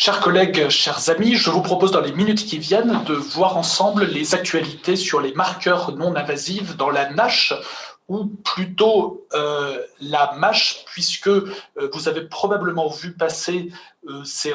Chers collègues, chers amis, je vous propose dans les minutes qui viennent de voir ensemble les actualités sur les marqueurs non invasifs dans la NASH, ou plutôt la MASH, puisque vous avez probablement vu passer ces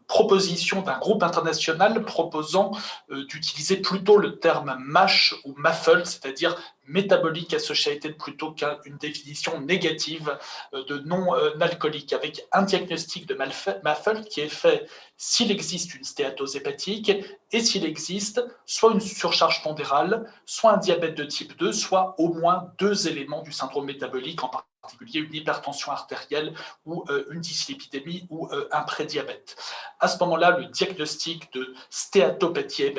propositions d'un groupe international proposant d'utiliser plutôt le terme MASH ou MAFLD, c'est-à-dire métabolique associated, plutôt qu'une définition négative de non-alcoolique, avec un diagnostic de MAFLD qui est fait s'il existe une stéatose hépatique et s'il existe soit une surcharge pondérale, soit un diabète de type 2, soit au moins deux éléments du syndrome métabolique, en particulier une hypertension artérielle ou une dyslipidémie ou un prédiabète. À ce moment-là, le diagnostic de stéatopathie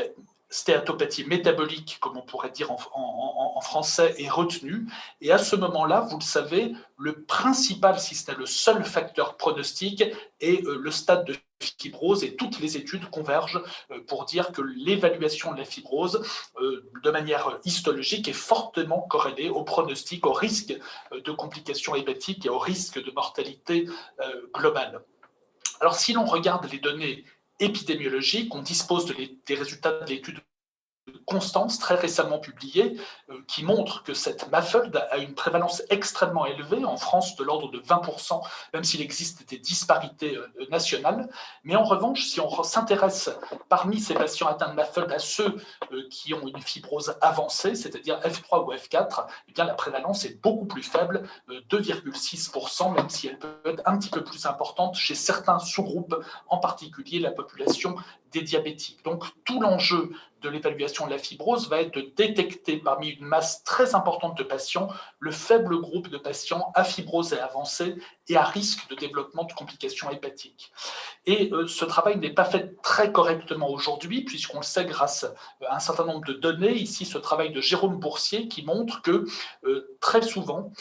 métabolique, comme on pourrait dire en français, est retenu. Et à ce moment-là, vous le savez, le principal, si ce n'est le seul facteur pronostic, est le stade de fibrose, et toutes les études convergent pour dire que l'évaluation de la fibrose de manière histologique est fortement corrélée au pronostic, au risque de complications hépatiques et au risque de mortalité globale. Alors si l'on regarde les données épidémiologiques, on dispose des résultats de l'étude Constance, très récemment publiée, qui montre que cette MAFLD a une prévalence extrêmement élevée, en France de l'ordre de 20%, même s'il existe des disparités nationales. Mais en revanche, si on s'intéresse parmi ces patients atteints de MAFLD à ceux qui ont une fibrose avancée, c'est-à-dire F3 ou F4, eh bien, la prévalence est beaucoup plus faible, 2,6%, même si elle peut être un petit peu plus importante chez certains sous-groupes, en particulier la population des diabétiques. Donc tout l'enjeu de l'évaluation de la fibrose va être de détecter parmi une masse très importante de patients le faible groupe de patients à fibrose et avancée et à risque de développement de complications hépatiques. Et ce travail n'est pas fait très correctement aujourd'hui, puisqu'on le sait grâce à un certain nombre de données. Ici, ce travail de Jérôme Boursier qui montre que très souvent,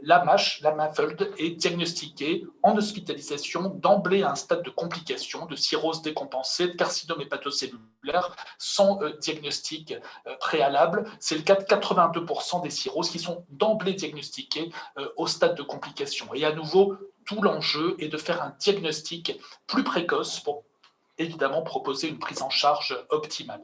la MASH, la MAFLD, est diagnostiquée en hospitalisation d'emblée à un stade de complication, de cirrhose décompensée, de carcinome hépatocellulaire, sans diagnostic préalable. C'est le cas de 82% des cirrhoses qui sont d'emblée diagnostiquées au stade de complication. Et à nouveau, tout l'enjeu est de faire un diagnostic plus précoce pour évidemment proposer une prise en charge optimale.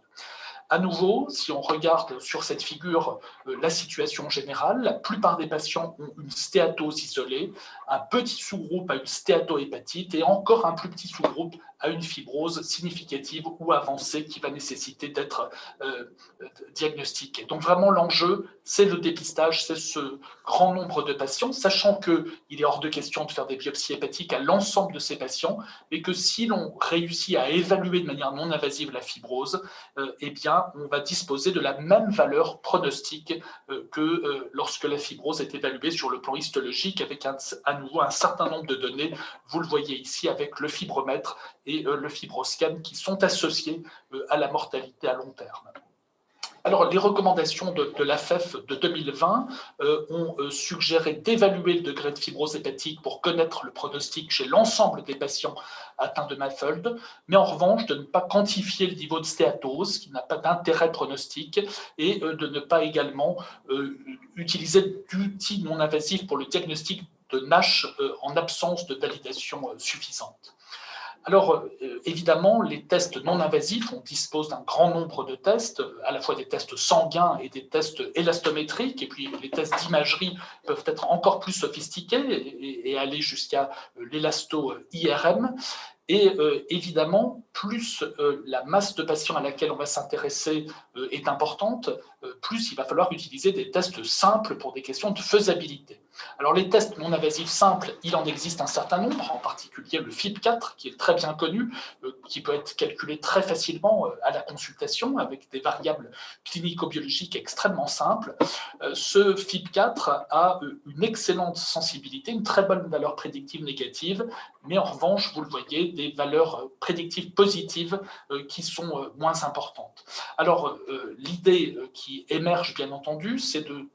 À nouveau, si on regarde sur cette figure la situation générale, la plupart des patients ont une stéatose isolée, un petit sous-groupe a une stéatohépatite et encore un plus petit sous-groupe a une fibrose significative ou avancée qui va nécessiter d'être diagnostiquée. Donc vraiment l'enjeu, c'est le dépistage, c'est ce grand nombre de patients, sachant qu'il est hors de question de faire des biopsies hépatiques à l'ensemble de ces patients, mais que si l'on réussit à évaluer de manière non invasive la fibrose, eh bien, on va disposer de la même valeur pronostique que lorsque la fibrose est évaluée sur le plan histologique avec à nouveau un certain nombre de données. Vous le voyez ici avec le fibromètre et le fibroscan qui sont associés à la mortalité à long terme. Alors, les recommandations de l'AFEF de 2020 ont suggéré d'évaluer le degré de fibrose hépatique pour connaître le pronostic chez l'ensemble des patients atteints de MAFLD, mais en revanche de ne pas quantifier le niveau de stéatose, qui n'a pas d'intérêt pronostic, et de ne pas également utiliser d'outils non invasifs pour le diagnostic de NASH en absence de validation suffisante. Alors, évidemment, les tests non invasifs, on dispose d'un grand nombre de tests, à la fois des tests sanguins et des tests élastométriques, et puis les tests d'imagerie peuvent être encore plus sophistiqués et aller jusqu'à l'élasto-IRM. Et évidemment, plus la masse de patients à laquelle on va s'intéresser est importante, plus il va falloir utiliser des tests simples pour des questions de faisabilité. Alors les tests non invasifs simples, il en existe un certain nombre, en particulier le FIB4, qui est très bien connu, qui peut être calculé très facilement à la consultation avec des variables clinico-biologiques extrêmement simples. Ce FIB4 a une excellente sensibilité, une très bonne valeur prédictive négative, mais en revanche, vous le voyez, des valeurs prédictives positives qui sont moins importantes. Alors, l'idée qui émerge, bien entendu, c'est de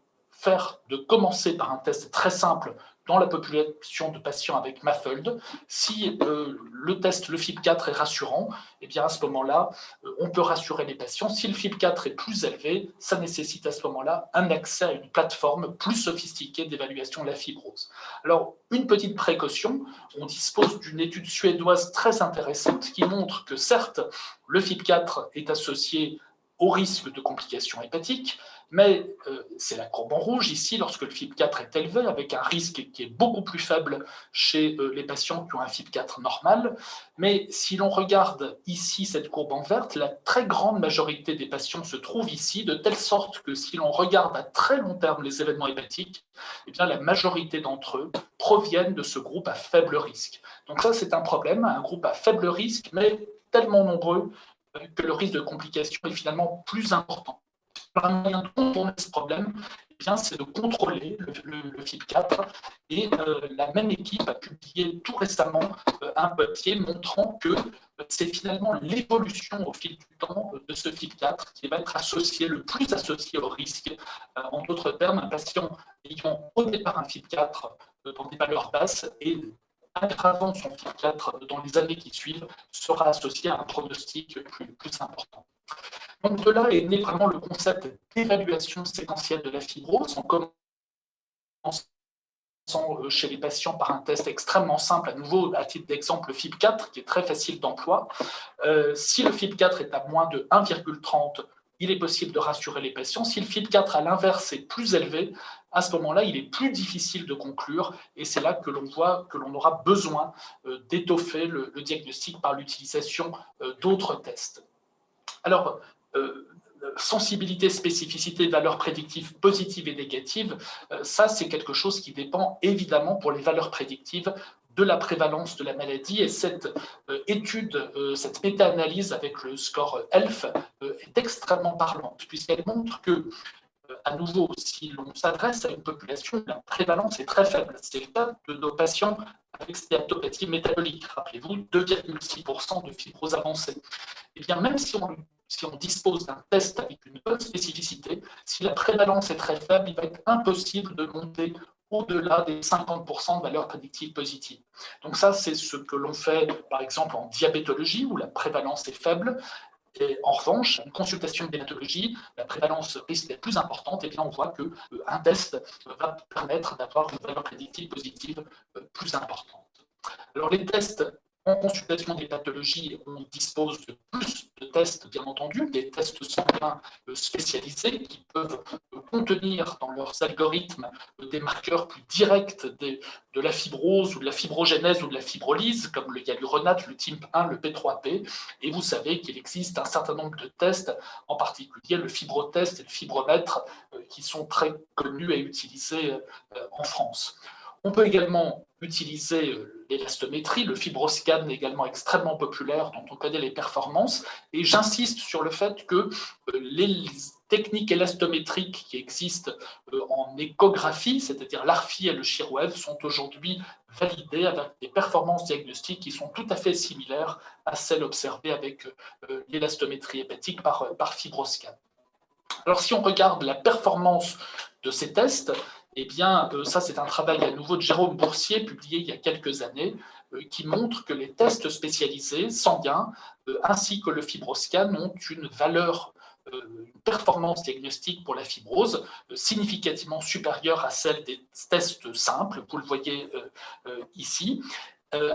commencer par un test très simple dans la population de patients avec MAFLD, si le test, le FIB4 est rassurant, eh bien à ce moment-là, on peut rassurer les patients. Si le FIB4 est plus élevé, ça nécessite à ce moment-là un accès à une plateforme plus sophistiquée d'évaluation de la fibrose. Alors, une petite précaution, on dispose d'une étude suédoise très intéressante qui montre que certes, le FIB4 est associé au risque de complications hépatiques, mais c'est la courbe en rouge ici, lorsque le FIB4 est élevé, avec un risque qui est beaucoup plus faible chez les patients qui ont un FIB4 normal. Mais si l'on regarde ici cette courbe en verte, la très grande majorité des patients se trouve ici, de telle sorte que si l'on regarde à très long terme les événements hépatiques, eh bien, la majorité d'entre eux proviennent de ce groupe à faible risque. Donc ça, c'est un problème, un groupe à faible risque, mais tellement nombreux que le risque de complication est finalement plus important. Un moyen de contourner ce problème, eh c'est de contrôler le FIB4. Et la même équipe a publié tout récemment un papier montrant que c'est finalement l'évolution au fil du temps de ce FIB4 qui va être le plus associé au risque. En d'autres termes, un patient ayant au départ un FIB4 dans des valeurs basses et aggravant son FIB4 dans les années qui suivent sera associé à un pronostic plus important. Donc de là est né vraiment le concept d'évaluation séquentielle de la fibrose, en commençant chez les patients par un test extrêmement simple, à nouveau à titre d'exemple FIB4, qui est très facile d'emploi. Si le FIB4 est à moins de 1,30, il est possible de rassurer les patients. Si le FIB4 à l'inverse est plus élevé, à ce moment-là, il est plus difficile de conclure et c'est là que l'on voit que l'on aura besoin d'étoffer le diagnostic par l'utilisation d'autres tests. Alors, sensibilité, spécificité, valeurs prédictives positives et négatives, ça c'est quelque chose qui dépend évidemment pour les valeurs prédictives de la prévalence de la maladie et cette étude, cette méta-analyse avec le score ELF est extrêmement parlante puisqu'elle montre que à nouveau, si l'on s'adresse à une population, la prévalence est très faible. C'est le cas de nos patients avec stéatopathie métabolique. Rappelez-vous, 2,6% de fibrose avancée. Et bien, même si on dispose d'un test avec une bonne spécificité, si la prévalence est très faible, il va être impossible de monter au-delà des 50% de valeurs prédictives positives. Donc ça, c'est ce que l'on fait, par exemple, en diabétologie, où la prévalence est faible. Et en revanche, une consultation de dématologie, la prévalence risque d'être plus importante, et bien on voit qu'un test va permettre d'avoir une valeur prédictive positive plus importante. Alors les tests en consultation des pathologies, on dispose de plus de tests, bien entendu, des tests sanguins spécialisés qui peuvent contenir dans leurs algorithmes des marqueurs plus directs de la fibrose ou de la fibrogénèse ou de la fibrolyse, comme le hyaluronate, le TIMP1, le P3P. Et vous savez qu'il existe un certain nombre de tests, en particulier le fibrotest et le fibromètre, qui sont très connus et utilisés en France. On peut également utiliser l'élastométrie, le fibroscan est également extrêmement populaire, dont on connaît les performances, et j'insiste sur le fait que les techniques élastométriques qui existent en échographie, c'est-à-dire l'ARFI et le Shirwave, sont aujourd'hui validées avec des performances diagnostiques qui sont tout à fait similaires à celles observées avec l'élastométrie hépatique par fibroscan. Alors si on regarde la performance de ces tests, eh bien, ça, c'est un travail à nouveau de Jérôme Boursier, publié il y a quelques années, qui montre que les tests spécialisés sanguins, ainsi que le fibroscan, ont une valeur, une performance diagnostique pour la fibrose significativement supérieure à celle des tests simples. Vous le voyez ici.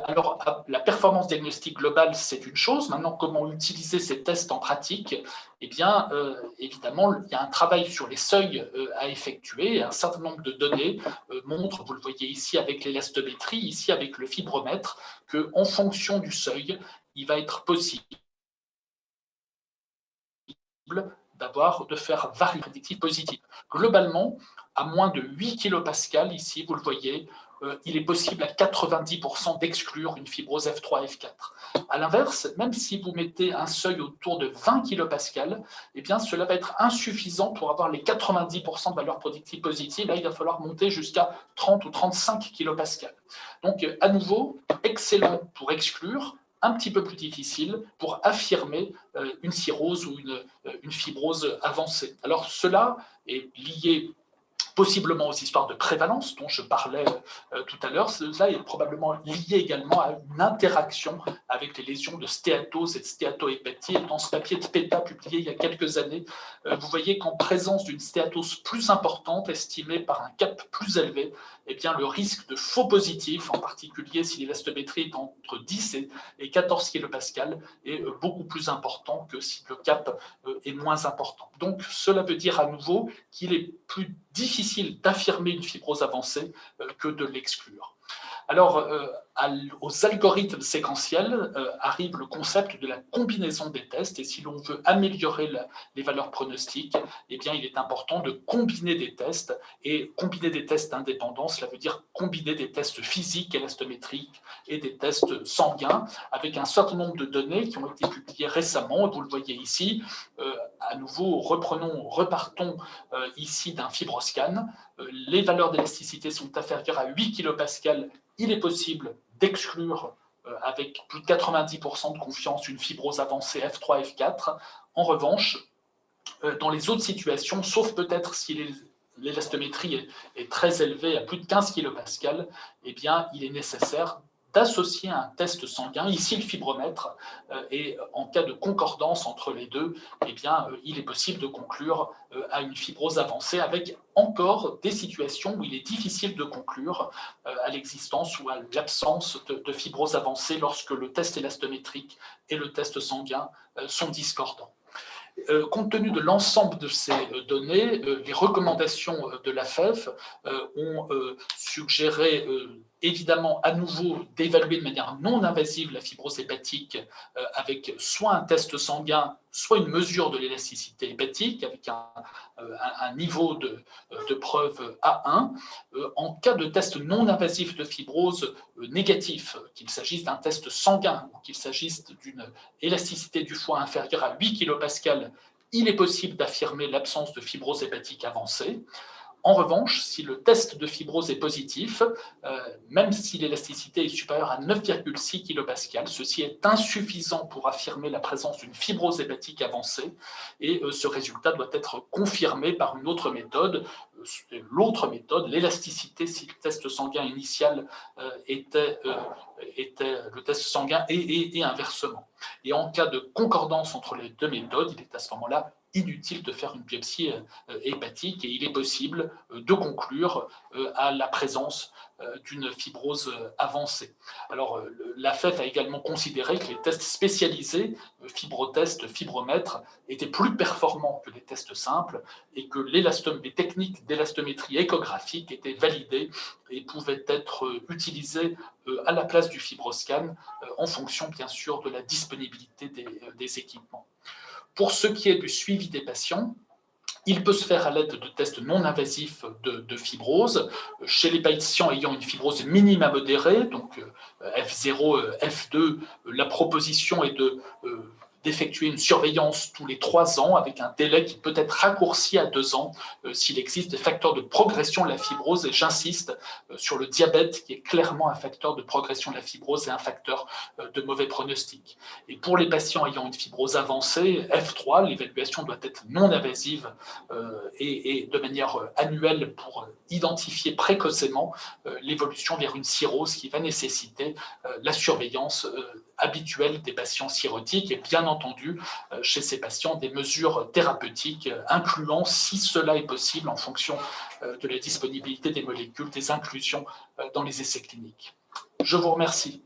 Alors, la performance diagnostique globale, c'est une chose. Maintenant, comment utiliser ces tests en pratique? Eh bien, évidemment, il y a un travail sur les seuils à effectuer. Un certain nombre de données montrent, vous le voyez ici avec l'élastométrie, ici avec le fibromètre, qu'en fonction du seuil, il va être possible de faire varier prédictive positive. Globalement, à moins de 8 kPa, ici, vous le voyez, il est possible à 90% d'exclure une fibrose F3, F4. À l'inverse, même si vous mettez un seuil autour de 20 kPa, eh bien, cela va être insuffisant pour avoir les 90% de valeur prédictive positive. Là, il va falloir monter jusqu'à 30 ou 35 kPa. Donc, à nouveau, excellent pour exclure, un petit peu plus difficile pour affirmer une cirrhose ou une fibrose avancée. Alors, cela est lié possiblement aux histoires de prévalence dont je parlais tout à l'heure. Cela est probablement lié également à une interaction avec les lésions de stéatose et de stéatohépatie. Et dans ce papier de PETA publié il y a quelques années, vous voyez qu'en présence d'une stéatose plus importante, estimée par un CAP plus élevé, eh bien, le risque de faux positifs, en particulier si l'élastométrie est entre 10 et 14 kPa, est beaucoup plus important que si le CAP est moins important. Donc, cela veut dire à nouveau qu'il est plus difficile d'affirmer une fibrose avancée que de l'exclure. Alors, aux algorithmes séquentiels arrive le concept de la combinaison des tests, et si l'on veut améliorer les valeurs pronostiques, eh bien, il est important de combiner des tests, et combiner des tests indépendants, cela veut dire combiner des tests physiques, élastométriques, et des tests sanguins, avec un certain nombre de données qui ont été publiées récemment, et vous le voyez ici. À nouveau, repartons ici d'un fibroscan. Les valeurs d'élasticité sont inférieures à 8 kPa. Il est possible d'exclure avec plus de 90% de confiance une fibrose avancée F3, F4. En revanche, dans les autres situations, sauf peut-être si l'élastométrie est très élevée, à plus de 15 kPa, eh bien, il est nécessaire d'associer un test sanguin, ici le fibromètre, et en cas de concordance entre les deux, eh bien, il est possible de conclure à une fibrose avancée, avec encore des situations où il est difficile de conclure à l'existence ou à l'absence de fibrose avancée lorsque le test élastométrique et le test sanguin sont discordants. Compte tenu de l'ensemble de ces données, les recommandations de l'AFEF ont suggéré évidemment à nouveau d'évaluer de manière non invasive la fibrose hépatique avec soit un test sanguin, soit une mesure de l'élasticité hépatique avec un niveau de preuve A1. En cas de test non invasif de fibrose négatif, qu'il s'agisse d'un test sanguin ou qu'il s'agisse d'une élasticité du foie inférieure à 8 kPa, il est possible d'affirmer l'absence de fibrose hépatique avancée. En revanche, si le test de fibrose est positif, même si l'élasticité est supérieure à 9,6 kPa, ceci est insuffisant pour affirmer la présence d'une fibrose hépatique avancée, et ce résultat doit être confirmé par une autre méthode. L'autre méthode, l'élasticité, si le test sanguin initial était le test sanguin et inversement. Et en cas de concordance entre les deux méthodes, il est à ce moment-là inutile de faire une biopsie hépatique, et il est possible de conclure à la présence d'une fibrose avancée. Alors, l'AFEF a également considéré que les tests spécialisés, fibrotest, fibromètre, étaient plus performants que les tests simples, et que les techniques d'élastométrie échographique étaient validées et pouvaient être utilisées à la place du fibroscan en fonction, bien sûr, de la disponibilité des équipements. Pour ce qui est du suivi des patients, il peut se faire à l'aide de tests non invasifs de fibrose. Chez les patients ayant une fibrose minime à modérée, donc F0, F2, la proposition est d'effectuer une surveillance tous les 3 ans avec un délai qui peut être raccourci à 2 ans s'il existe des facteurs de progression de la fibrose. Et j'insiste sur le diabète qui est clairement un facteur de progression de la fibrose et un facteur de mauvais pronostic. Et pour les patients ayant une fibrose avancée, F3, l'évaluation doit être non invasive et de manière annuelle pour identifier précocement l'évolution vers une cirrhose qui va nécessiter la surveillance habituelle des patients cirrhotiques, et bien entendu chez ces patients des mesures thérapeutiques incluant, si cela est possible en fonction de la disponibilité des molécules, des inclusions dans les essais cliniques. Je vous remercie.